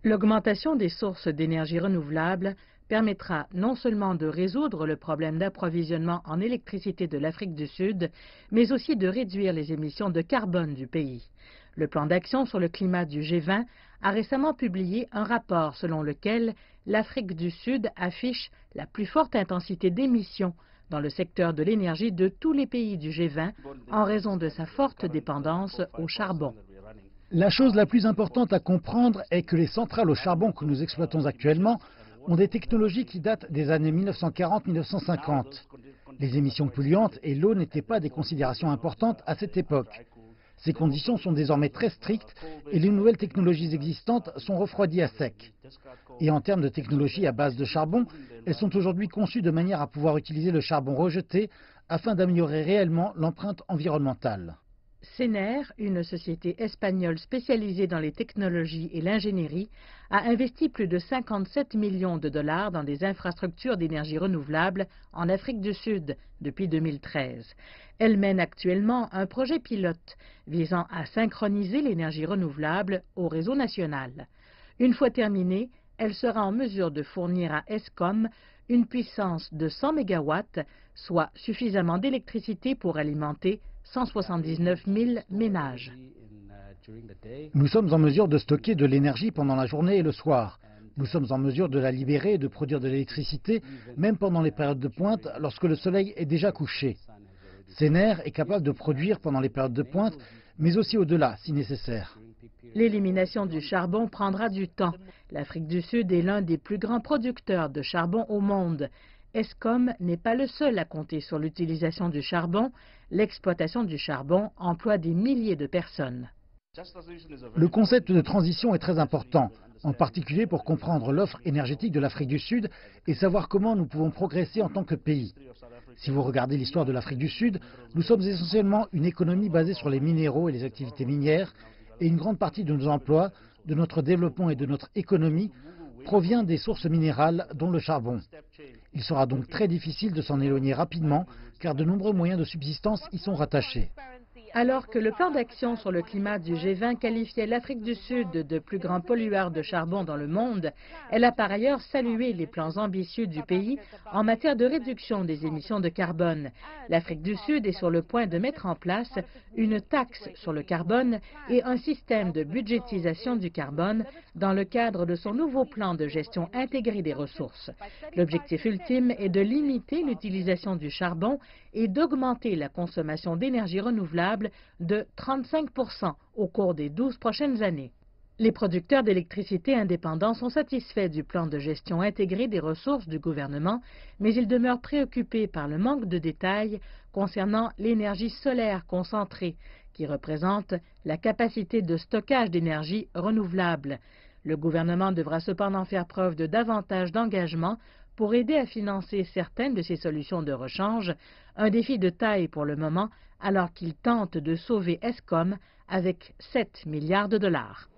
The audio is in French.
L'augmentation des sources d'énergie renouvelable permettra non seulement de résoudre le problème d'approvisionnement en électricité de l'Afrique du Sud, mais aussi de réduire les émissions de carbone du pays. Le plan d'action sur le climat du G20 a récemment publié un rapport selon lequel l'Afrique du Sud affiche la plus forte intensité d'émissions dans le secteur de l'énergie de tous les pays du G20 en raison de sa forte dépendance au charbon. La chose la plus importante à comprendre est que les centrales au charbon que nous exploitons actuellement ont des technologies qui datent des années 1940-1950. Les émissions polluantes et l'eau n'étaient pas des considérations importantes à cette époque. Ces conditions sont désormais très strictes et les nouvelles technologies existantes sont refroidies à sec. Et en termes de technologies à base de charbon, elles sont aujourd'hui conçues de manière à pouvoir utiliser le charbon rejeté afin d'améliorer réellement l'empreinte environnementale. Sener, une société espagnole spécialisée dans les technologies et l'ingénierie, a investi plus de 57 millions de dollars dans des infrastructures d'énergie renouvelable en Afrique du Sud depuis 2013. Elle mène actuellement un projet pilote visant à synchroniser l'énergie renouvelable au réseau national. Une fois terminée, elle sera en mesure de fournir à Eskom une puissance de 100 MW, soit suffisamment d'électricité pour alimenter 179 000 ménages. Nous sommes en mesure de stocker de l'énergie pendant la journée et le soir. Nous sommes en mesure de la libérer et de produire de l'électricité, même pendant les périodes de pointe, lorsque le soleil est déjà couché. Sener est capable de produire pendant les périodes de pointe, mais aussi au-delà, si nécessaire. L'élimination du charbon prendra du temps. L'Afrique du Sud est l'un des plus grands producteurs de charbon au monde. Eskom n'est pas le seul à compter sur l'utilisation du charbon. L'exploitation du charbon emploie des milliers de personnes. Le concept de transition est très important, en particulier pour comprendre l'offre énergétique de l'Afrique du Sud et savoir comment nous pouvons progresser en tant que pays. Si vous regardez l'histoire de l'Afrique du Sud, nous sommes essentiellement une économie basée sur les minéraux et les activités minières, et une grande partie de nos emplois, de notre développement et de notre économie provient des sources minérales, dont le charbon. Il sera donc très difficile de s'en éloigner rapidement, car de nombreux moyens de subsistance y sont rattachés. Alors que le plan d'action sur le climat du G20 qualifiait l'Afrique du Sud de plus grand pollueur de charbon dans le monde, elle a par ailleurs salué les plans ambitieux du pays en matière de réduction des émissions de carbone. L'Afrique du Sud est sur le point de mettre en place une taxe sur le carbone et un système de budgétisation du carbone dans le cadre de son nouveau plan de gestion intégrée des ressources. L'objectif ultime est de limiter l'utilisation du charbon et d'augmenter la consommation d'énergie renouvelable de 35% au cours des 12 prochaines années. Les producteurs d'électricité indépendants sont satisfaits du plan de gestion intégrée des ressources du gouvernement, mais ils demeurent préoccupés par le manque de détails concernant l'énergie solaire concentrée, qui représente la capacité de stockage d'énergie renouvelable. Le gouvernement devra cependant faire preuve de davantage d'engagement pour aider à financer certaines de ces solutions de rechange, un défi de taille pour le moment alors qu'il tente de sauver Eskom avec 7 milliards de dollars.